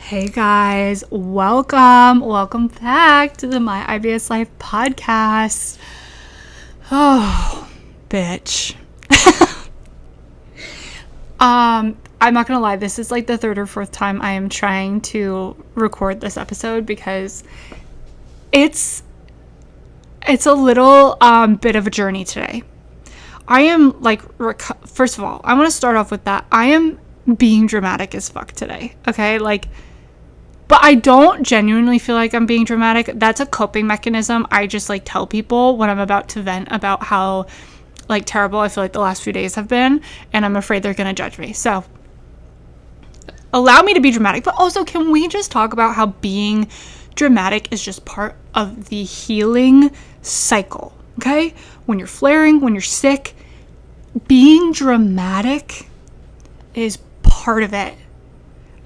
Hey guys, welcome back to the MyIBSLife podcast. Oh, bitch. I'm not gonna lie, this is like the third or fourth time I am trying to record this episode because it's a little bit of a journey today. I am like, first of all, I want to start off with that. I am being dramatic as fuck today, okay? But I don't genuinely feel like I'm being dramatic. That's a coping mechanism. I just like tell people when I'm about to vent about how like terrible I feel like the last few days have been, and I'm afraid they're going to judge me. So allow me to be dramatic, but also can we just talk about how being dramatic is just part of the healing cycle, okay? When you're flaring, when you're sick, being dramatic is part of it.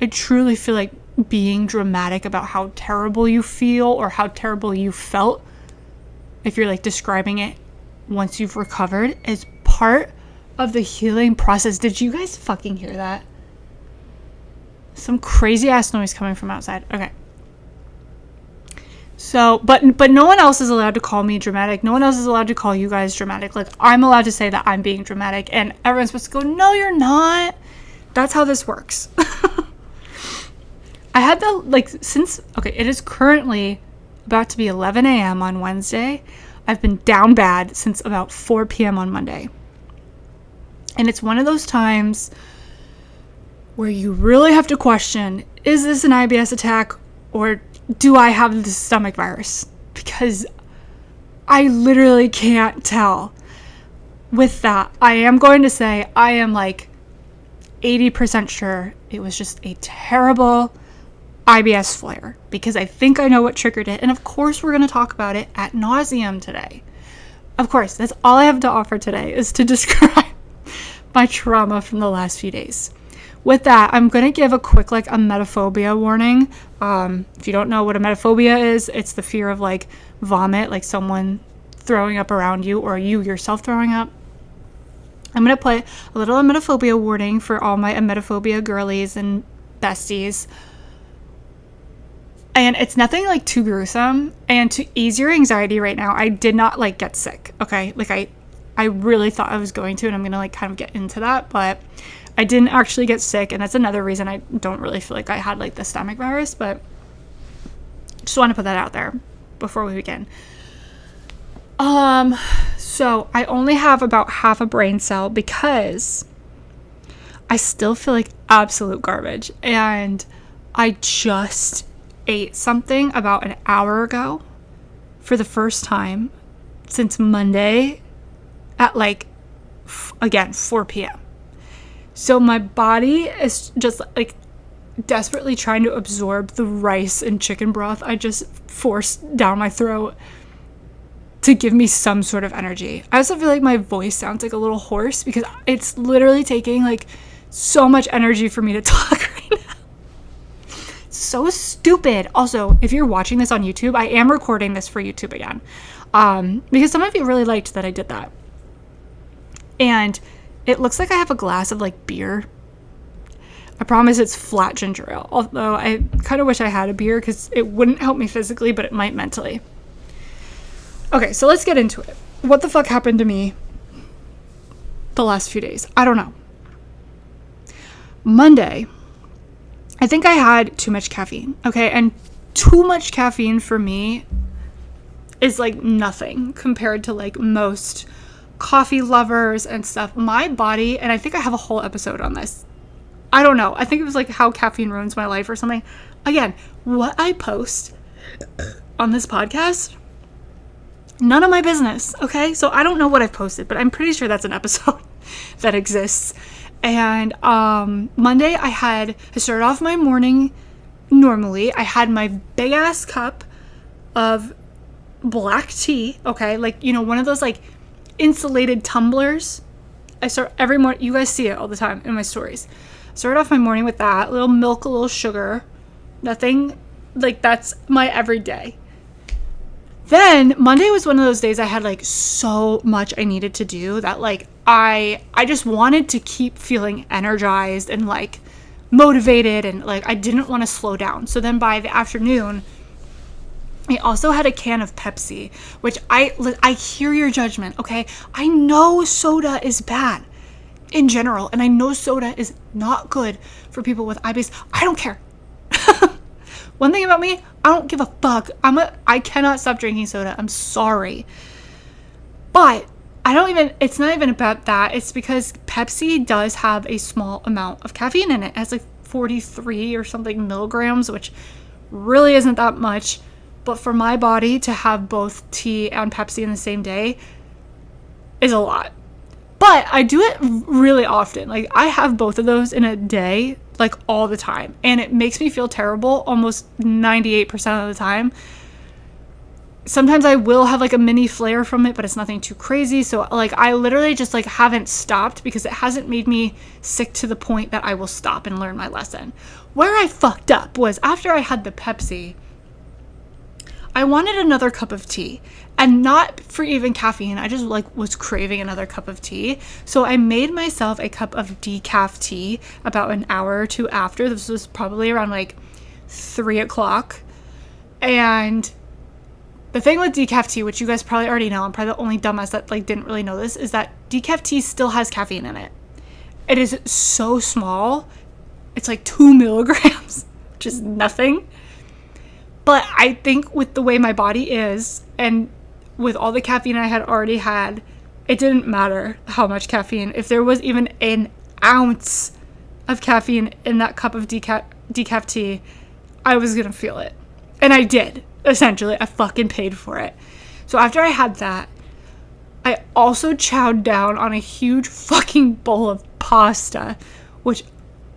I truly feel like being dramatic about how terrible you feel or how terrible you felt, if you're like describing it once you've recovered, is part of the healing process. Did you guys fucking hear that? Some crazy ass noise coming from outside. Okay. So, but no one else is allowed to call me dramatic. No one else is allowed to call you guys dramatic. Like, I'm allowed to say that I'm being dramatic, and everyone's supposed to go, no, you're not. That's how this works. I had it is currently about to be 11 a.m. on Wednesday. I've been down bad since about 4 p.m. on Monday. And it's one of those times where you really have to question, is this an IBS attack or do I have the stomach virus? Because I literally can't tell. With that, I am going to say I am like 80% sure it was just a terrible IBS flare, because I think I know what triggered it. And of course, we're going to talk about it ad nauseum today. Of course, that's all I have to offer today is to describe my trauma from the last few days. With that, I'm going to give a quick emetophobia warning. If you don't know what emetophobia is, it's the fear of like vomit, like someone throwing up around you or you yourself throwing up. I'm going to play a little emetophobia warning for all my emetophobia girlies and besties. And it's nothing like too gruesome. And to ease your anxiety right now, I did not like get sick. Okay. Like I really thought I was going to, and I'm going to like kind of get into that, but I didn't actually get sick. And that's another reason I don't really feel like I had like the stomach virus, but just want to put that out there before we begin. So I only have about half a brain cell because I still feel like absolute garbage. And I just ate something about an hour ago for the first time since Monday at 4 p.m. So my body is just like desperately trying to absorb the rice and chicken broth I just forced down my throat to give me some sort of energy. I also feel like my voice sounds like a little hoarse because it's literally taking like so much energy for me to talk right now. So stupid. Also, if you're watching this on YouTube, I am recording this for YouTube again, because some of you really liked that I did that. And it looks like I have a glass of like beer. I promise it's flat ginger ale, although I kind of wish I had a beer because it wouldn't help me physically, but it might mentally. Okay, so let's get into it. What the fuck happened to me the last few days? I don't know. Monday, I think I had too much caffeine, okay? And too much caffeine for me is like nothing compared to like most coffee lovers and stuff. My body, and I think I have a whole episode on this. I don't know. I think it was like how caffeine ruins my life or something. Again, what I post on this podcast, none of my business, okay? So I don't know what I've posted, but I'm pretty sure that's an episode that exists. And Monday I started off my morning normally. I had my big ass cup of black tea, okay? Like, you know, one of those like insulated tumblers. I start every morning. You guys see it all the time in my stories. Started off my morning with that. A little milk, a little sugar. Nothing, like that's my everyday. Then Monday was one of those days I had like so much I needed to do that like I just wanted to keep feeling energized and like motivated and like I didn't want to slow down. So then by the afternoon, I also had a can of Pepsi, which I hear your judgment, okay? I know soda is bad in general, and I know soda is not good for people with IBS. I don't care. One thing about me, I don't give a fuck. I cannot stop drinking soda. I'm sorry. But it's not even about that. It's because Pepsi does have a small amount of caffeine in it. It has like 43 or something milligrams, which really isn't that much. But for my body to have both tea and Pepsi in the same day is a lot. But I do it really often. Like, I have both of those in a day, like, all the time. And it makes me feel terrible almost 98% of the time. Sometimes I will have, like, a mini flare from it, but it's nothing too crazy. So, like, I literally just, like, haven't stopped because it hasn't made me sick to the point that I will stop and learn my lesson. Where I fucked up was after I had the Pepsi, I wanted another cup of tea, and not for even caffeine. I just like was craving another cup of tea. So I made myself a cup of decaf tea about an hour or two after. This was probably around like 3 o'clock. And the thing with decaf tea, which you guys probably already know, I'm probably the only dumbass that like didn't really know this, is that decaf tea still has caffeine in it. It is so small. It's like 2 milligrams, which is nothing. But I think with the way my body is, and with all the caffeine I had already had, it didn't matter how much caffeine. If there was even an ounce of caffeine in that cup of decaf tea, I was going to feel it. And I did, essentially. I fucking paid for it. So after I had that, I also chowed down on a huge fucking bowl of pasta, which...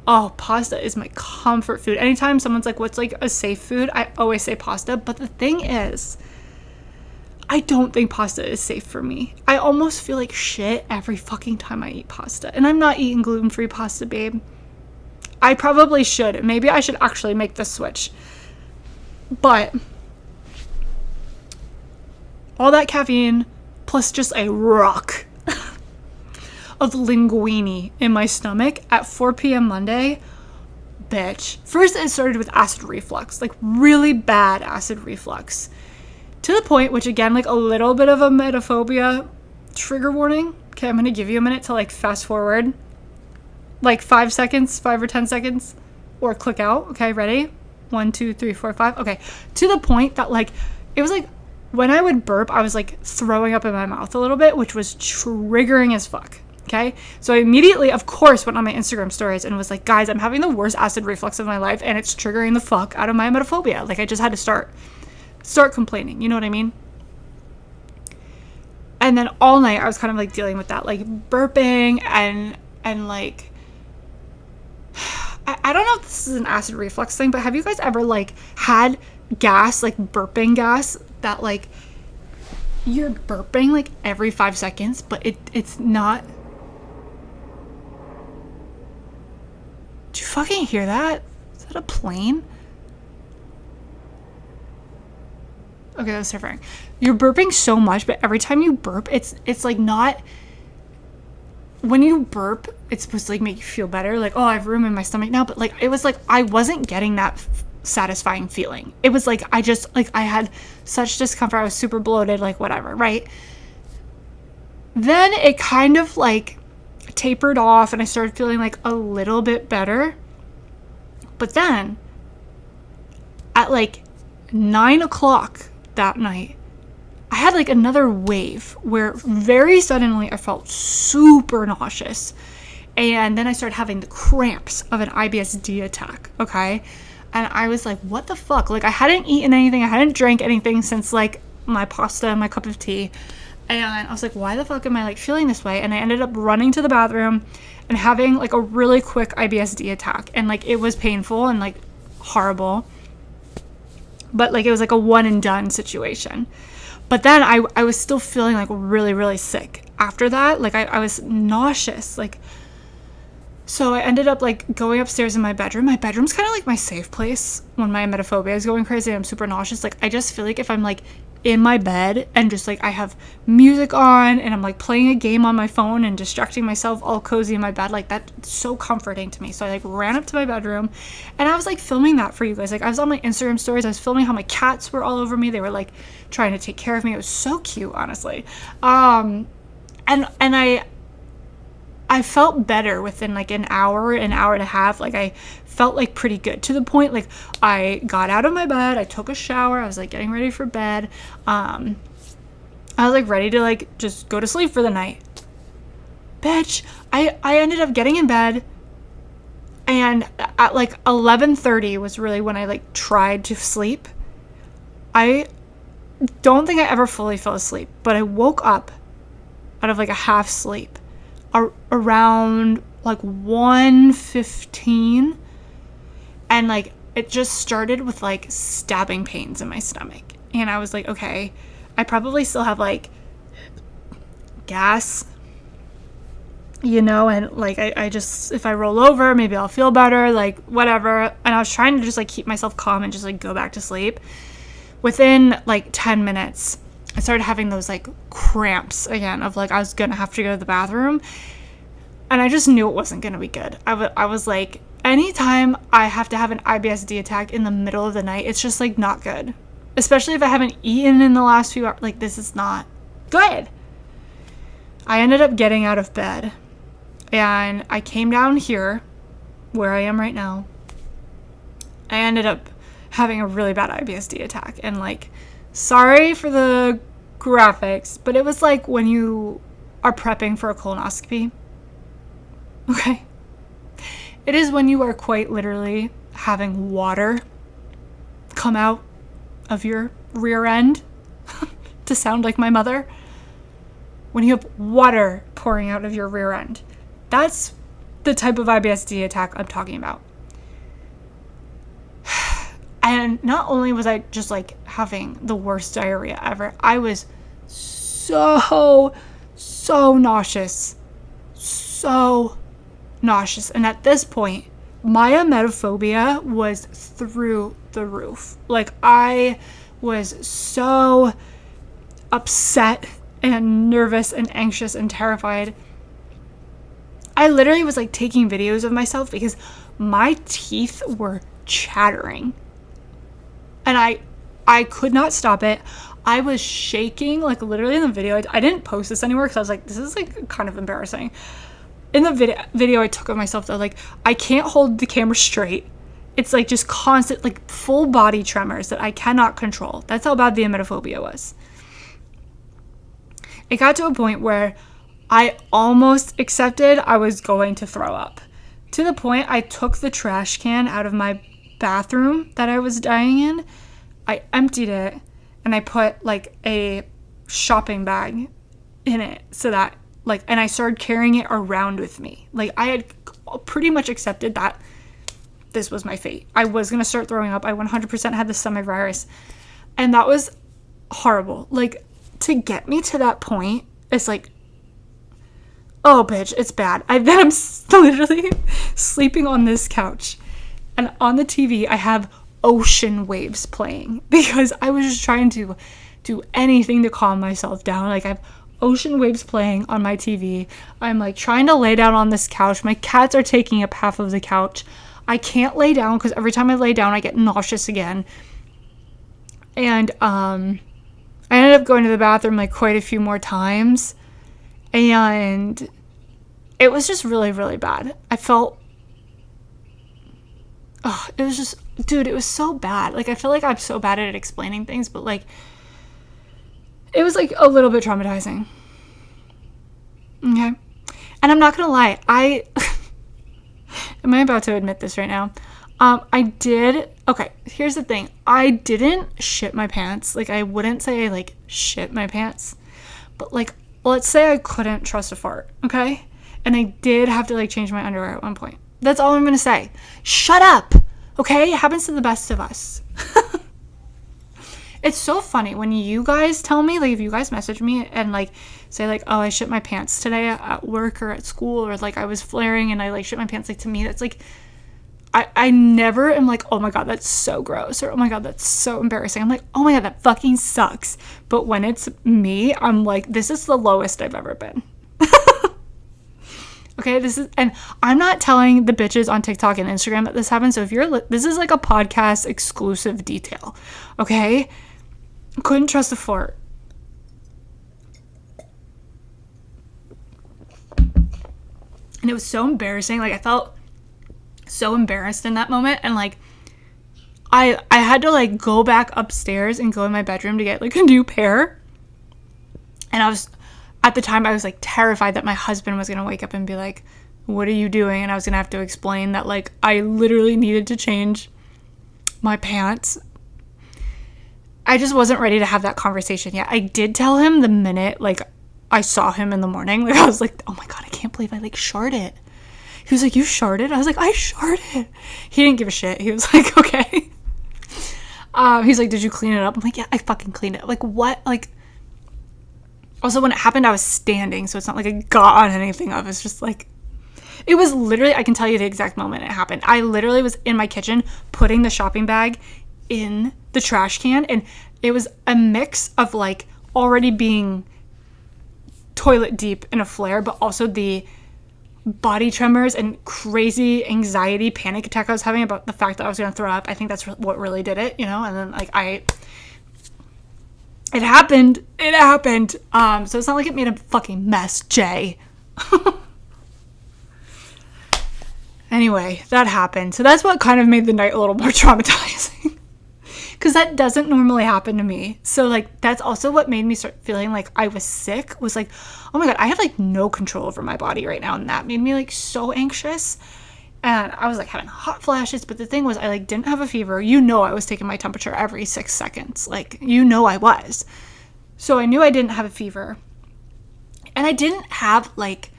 oh, pasta is my comfort food. Anytime someone's like, what's like a safe food? I always say pasta. But the thing is, I don't think pasta is safe for me. I almost feel like shit every fucking time I eat pasta. And I'm not eating gluten-free pasta, babe. I probably should. Maybe I should actually make the switch. But all that caffeine plus just a rock of linguine in my stomach at 4 p.m. Monday, bitch. First, it started with acid reflux, like really bad acid reflux. To the point, which again, like a little bit of a emetophobia trigger warning. Okay, I'm gonna give you a minute to like fast forward. Like 5 seconds, 5 or 10 seconds, or click out. Okay, ready? 1, 2, 3, 4, 5. Okay, to the point that like, it was like, when I would burp, I was like throwing up in my mouth a little bit, which was triggering as fuck. Okay, so I immediately, of course, went on my Instagram stories and was like, guys, I'm having the worst acid reflux of my life and it's triggering the fuck out of my emetophobia. Like, I just had to start complaining. You know what I mean? And then all night I was kind of like dealing with that, like burping and like, I don't know if this is an acid reflux thing, but have you guys ever like had gas, like burping gas that like you're burping like every 5 seconds, but it's not... Did you fucking hear that? Is that a plane? Okay, that's terrifying. You're burping so much, but every time you burp, it's like not... When you burp, it's supposed to like make you feel better. Like, oh, I have room in my stomach now. But like, it was like, I wasn't getting that satisfying feeling. It was like, I had such discomfort. I was super bloated, like whatever, right? Then it kind of like tapered off and I started feeling like a little bit better. But then at like 9 o'clock that night, I had like another wave where very suddenly I felt super nauseous. And then I started having the cramps of an IBS-D attack, okay? And I was like, what the fuck? Like, I hadn't eaten anything. I hadn't drank anything since like my pasta and my cup of tea. And I was like, why the fuck am I like feeling this way? And I ended up running to the bathroom and having like a really quick IBS-D attack. And like, it was painful and like horrible. But like, it was like a one and done situation. But then I was still feeling like really, really sick after that. Like I was nauseous. Like, so I ended up like going upstairs in my bedroom. My bedroom's kind of like my safe place when my emetophobia is going crazy and I'm super nauseous. Like, I just feel like if I'm like in my bed and just like I have music on and I'm like playing a game on my phone and distracting myself all cozy in my bed. Like that's so comforting to me. So I like ran up to my bedroom and I was like filming that for you guys. Like I was on my Instagram stories. I was filming how my cats were all over me. They were like trying to take care of me. It was so cute, honestly. And I felt better within like an hour and a half. Like I felt like pretty good, to the point like I got out of my bed, I took a shower, I was like getting ready for bed. I was like ready to like just go to sleep for the night. Bitch, I ended up getting in bed, and at like 11:30 was really when I like tried to sleep. I don't think I ever fully fell asleep, but I woke up out of like a half sleep around like 1:15, and like it just started with like stabbing pains in my stomach, and I was like, okay, I probably still have like gas, you know, and like I just, if I roll over maybe I'll feel better, like whatever. And I was trying to just like keep myself calm and just like go back to sleep. Within like 10 minutes I started having those like cramps again of like I was gonna have to go to the bathroom, and I just knew it wasn't gonna be good. I was like, anytime I have to have an IBSD attack in the middle of the night, it's just like not good, especially if I haven't eaten in the last few hours. Like this is not good. I ended up getting out of bed and I came down here where I am right now. I ended up having a really bad IBSD attack, and like, sorry for the graphics, but it was like when you are prepping for a colonoscopy. Okay. It is when you are quite literally having water come out of your rear end, to sound like my mother. When you have water pouring out of your rear end. That's the type of IBSD attack I'm talking about. And not only was I just like having the worst diarrhea ever, I was so nauseous. So nauseous. And at this point, my emetophobia was through the roof. Like I was so upset and nervous and anxious and terrified. I literally was like taking videos of myself because my teeth were chattering. And I could not stop it. I was shaking, like literally in the video. I didn't post this anywhere because I was like, this is like kind of embarrassing. In the video I took of myself, though, like I can't hold the camera straight. It's like just constant, like full body tremors that I cannot control. That's how bad the emetophobia was. It got to a point where I almost accepted I was going to throw up. To the point I took the trash can out of my bathroom that I was dying in. I emptied it and I put like a shopping bag in it so that like, and I started carrying it around with me. Like I had pretty much accepted that this was my fate. I was going to start throwing up. I 100% had the stomach virus, and that was horrible. Like to get me to that point, it's like, oh bitch, it's bad. I'm literally sleeping on this couch, and on the TV I have ocean waves playing because I was just trying to do anything to calm myself down. Like I have ocean waves playing on my TV. I'm like trying to lay down on this couch. My cats are taking up half of the couch. I can't lay down because every time I lay down I get nauseous again. And I ended up going to the bathroom like quite a few more times, and it was just really, really bad. I felt, oh, it was just, dude, it was so bad. Like I feel like I'm so bad at explaining things, but like it was like a little bit traumatizing. Okay. And I'm not gonna lie, am I about to admit this right now? Okay, here's the thing. I didn't shit my pants. Like I wouldn't say I like shit my pants, but like let's say I couldn't trust a fart, okay? And I did have to like change my underwear at one point. That's all I'm gonna say. Shut up, okay? It happens to the best of us. It's so funny when you guys tell me, like if you guys message me and like say like, oh, I shit my pants today at work or at school, or like I was flaring and I like shit my pants, like to me that's like, I never am like, oh my God, that's so gross, or oh my God, that's so embarrassing. I'm like, oh my God, that fucking sucks. But when it's me, I'm like, this is the lowest I've ever been. Okay, and I'm not telling the bitches on TikTok and Instagram that this happened. So if this is like a podcast exclusive detail. Okay, couldn't trust a fart. And it was so embarrassing. Like, I felt so embarrassed in that moment, and like I had to like go back upstairs and go in my bedroom to get like a new pair. And at the time I was like terrified that my husband was gonna wake up and be like, what are you doing? And I was gonna have to explain that like I literally needed to change my pants. I just wasn't ready to have that conversation yet. I did tell him the minute like I saw him in the morning. Like, I was like, oh my God, I can't believe I like sharted. He was like, you sharted? I was like, I sharted. He didn't give a shit. He was like, okay. He's like, did you clean it up? I'm like, yeah, I fucking cleaned it. Like, what? Like, also when it happened, I was standing, so it's not like I got on anything. I was just like, it was literally, I can tell you the exact moment it happened. I literally was in my kitchen putting the shopping bag in the trash can, and it was a mix of like already being toilet deep in a flare, but also the body tremors and crazy anxiety panic attack I was having about the fact that I was going to throw up. I think that's what really did it, and then like it happened. So it's not like it made a fucking mess, Jay. Anyway, that happened. So that's what kind of made the night a little more traumatizing. Because that doesn't normally happen to me. So, like, that's also what made me start feeling like I was sick. Was like, oh my God, I have, like, no control over my body right now. And that made me, like, so anxious. And I was, like, having hot flashes. But the thing was, I, like, didn't have a fever. I was taking my temperature every 6 seconds. Like, I was. So I knew I didn't have a fever. And I didn't have, like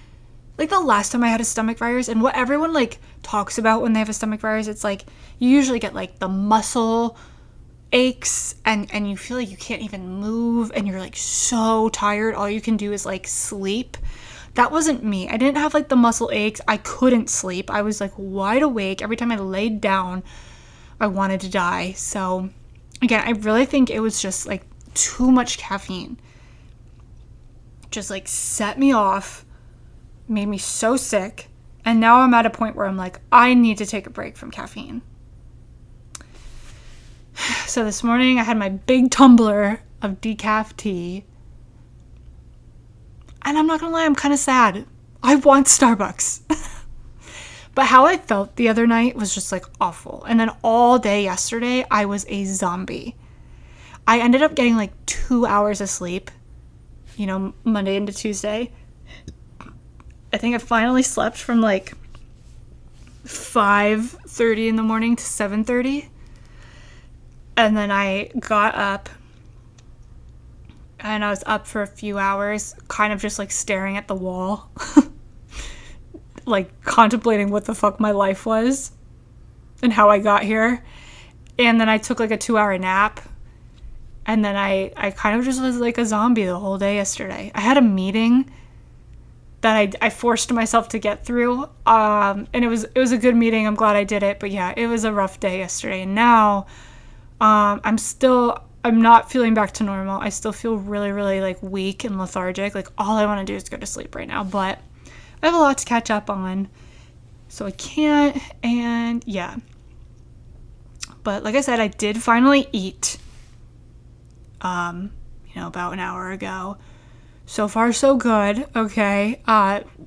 the last time I had a stomach virus. And what everyone, like, talks about when they have a stomach virus, it's, like, you usually get, like, the muscle aches and you feel like you can't even move and you're like so tired. All you can do is like sleep. That wasn't me. I didn't have like the muscle aches. I couldn't sleep. I was like wide awake. Every time I laid down, I wanted to die. So again, I really think it was just like too much caffeine. Just like set me off, made me so sick. And now I'm at a point where I'm like, I need to take a break from caffeine. So this morning I had my big tumbler of decaf tea. And I'm not gonna lie, I'm kind of sad. I want Starbucks. But how I felt the other night was just like awful. And then all day yesterday, I was a zombie. I ended up getting like 2 hours of sleep, Monday into Tuesday. I think I finally slept from like 5:30 in the morning to 7:30. And then I got up and I was up for a few hours, kind of just like staring at the wall, like contemplating what the fuck my life was and how I got here. And then I took like a 2-hour nap. And then I kind of just was like a zombie the whole day yesterday. I had a meeting that I forced myself to get through. And it was a good meeting. I'm glad I did it. But yeah, it was a rough day yesterday. And now I'm not feeling back to normal. I still feel really, really like weak and lethargic. Like all I want to do is go to sleep right now. But I have a lot to catch up on. So I can't. And yeah. But like I said, I did finally eat. About an hour ago. So far, so good. Okay.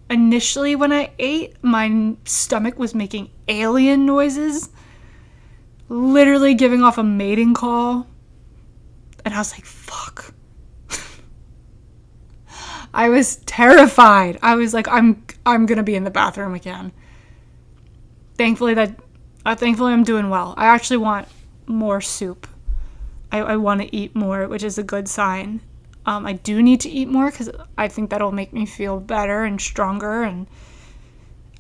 Initially, when I ate, my stomach was making alien noises, literally giving off a mating call. And I was like, fuck. I was terrified. I was like, I'm gonna be in the bathroom again. Thankfully, I'm doing well. I actually want more soup. I want to eat more, which is a good sign. I do need to eat more because I think that'll make me feel better and stronger. And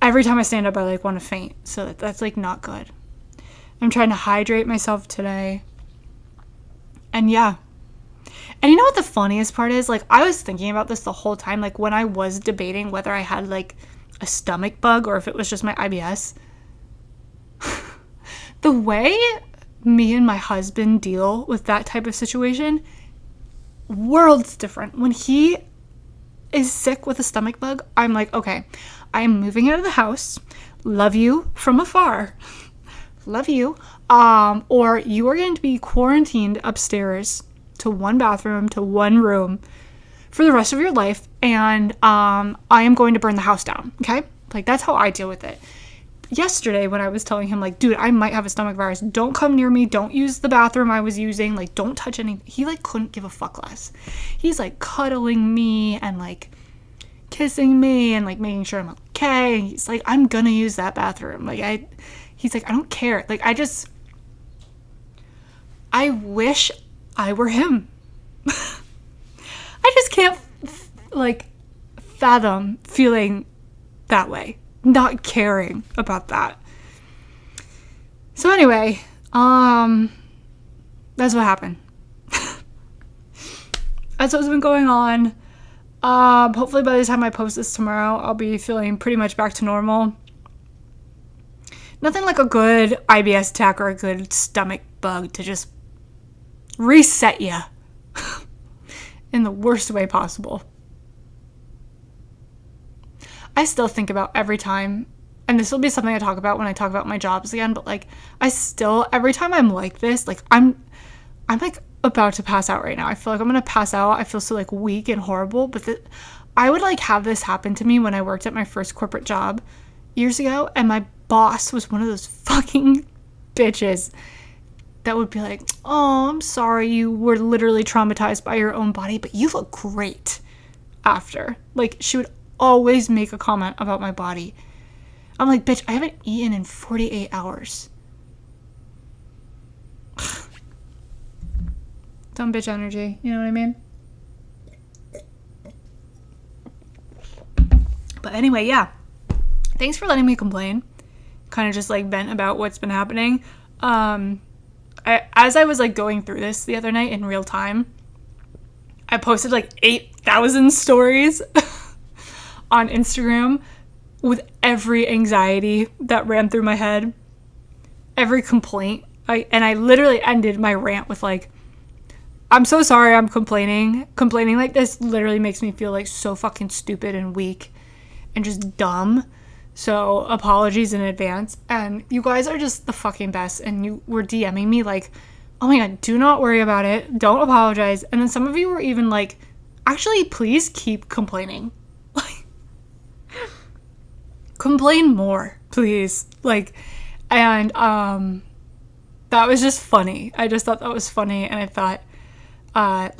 every time I stand up, I like want to faint. So that's like not good. I'm trying to hydrate myself today. And yeah. And you know what the funniest part is? Like I was thinking about this the whole time. Like when I was debating whether I had like a stomach bug or if it was just my IBS. the way me and my husband deal with that type of situation, worlds different. When he is sick with a stomach bug, I'm like, okay, I am moving out of the house. Love you from afar. Love you. Or you are going to be quarantined upstairs to one bathroom, to one room for the rest of your life. And I am going to burn the house down. Okay? Like, that's how I deal with it. Yesterday when I was telling him, like, dude, I might have a stomach virus. Don't come near me. Don't use the bathroom I was using. Like, don't touch anything. He, like, couldn't give a fuck less. He's, like, cuddling me and, like, kissing me and, like, making sure I'm okay. And he's like, I'm gonna use that bathroom. Like, he's like, I don't care. Like, I wish I were him. I just can't, like, fathom feeling that way. Not caring about that. So anyway, that's what happened. That's what's been going on. Hopefully by the time I post this tomorrow, I'll be feeling pretty much back to normal. Nothing like a good IBS attack or a good stomach bug to just reset you in the worst way possible. I still think about every time, and this will be something I talk about when I talk about my jobs again, but like, every time I'm like this, like, I'm like about to pass out right now. I feel like I'm gonna pass out. I feel so like weak and horrible, but I would like have this happen to me when I worked at my first corporate job years ago, and my boss was one of those fucking bitches that would be like, oh, I'm sorry, you were literally traumatized by your own body, but you look great after. Like, she would always make a comment about my body. I'm like, bitch, I haven't eaten in 48 hours. Dumb bitch energy, you know what I mean? But anyway, yeah. Thanks for letting me complain. Kind of just like vent about what's been happening. As I was like going through this the other night in real time, I posted like 8,000 stories on Instagram with every anxiety that ran through my head, every complaint. I literally ended my rant with like, I'm so sorry I'm complaining. Complaining like this literally makes me feel like so fucking stupid and weak and just dumb. So apologies in advance. And you guys are just the fucking best. And you were DMing me like, oh my God, do not worry about it. Don't apologize. And then some of you were even like, actually, please keep complaining. Complain more, please. Like, and that was just funny. I just thought that was funny. And I thought, I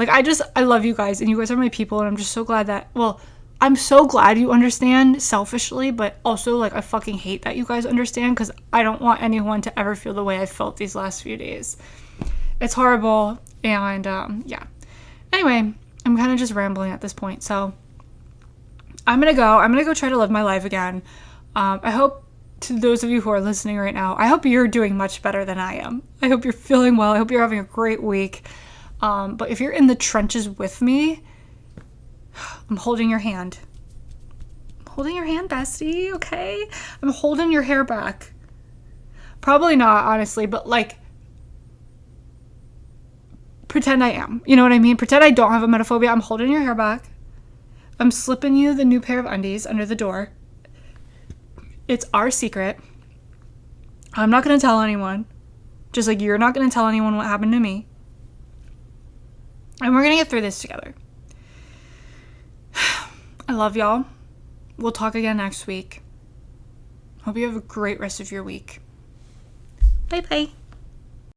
love you guys. And you guys are my people. And I'm just so glad that, well, I'm so glad you understand selfishly, but also like I fucking hate that you guys understand, because I don't want anyone to ever feel the way I felt these last few days. It's horrible. And yeah. Anyway, I'm kind of just rambling at this point. So I'm going to go try to live my life again. I hope, to those of you who are listening right now, I hope you're doing much better than I am. I hope you're feeling well. I hope you're having a great week. But if you're in the trenches with me, I'm holding your hand. I'm holding your hand, bestie, okay? I'm holding your hair back. Probably not, honestly, but like, pretend I am. You know what I mean? Pretend I don't have emetophobia. I'm holding your hair back. I'm slipping you the new pair of undies under the door. It's our secret. I'm not going to tell anyone. Just like you're not going to tell anyone what happened to me. And we're going to get through this together. I love y'all. We'll talk again next week. Hope you have a great rest of your week. Bye-bye.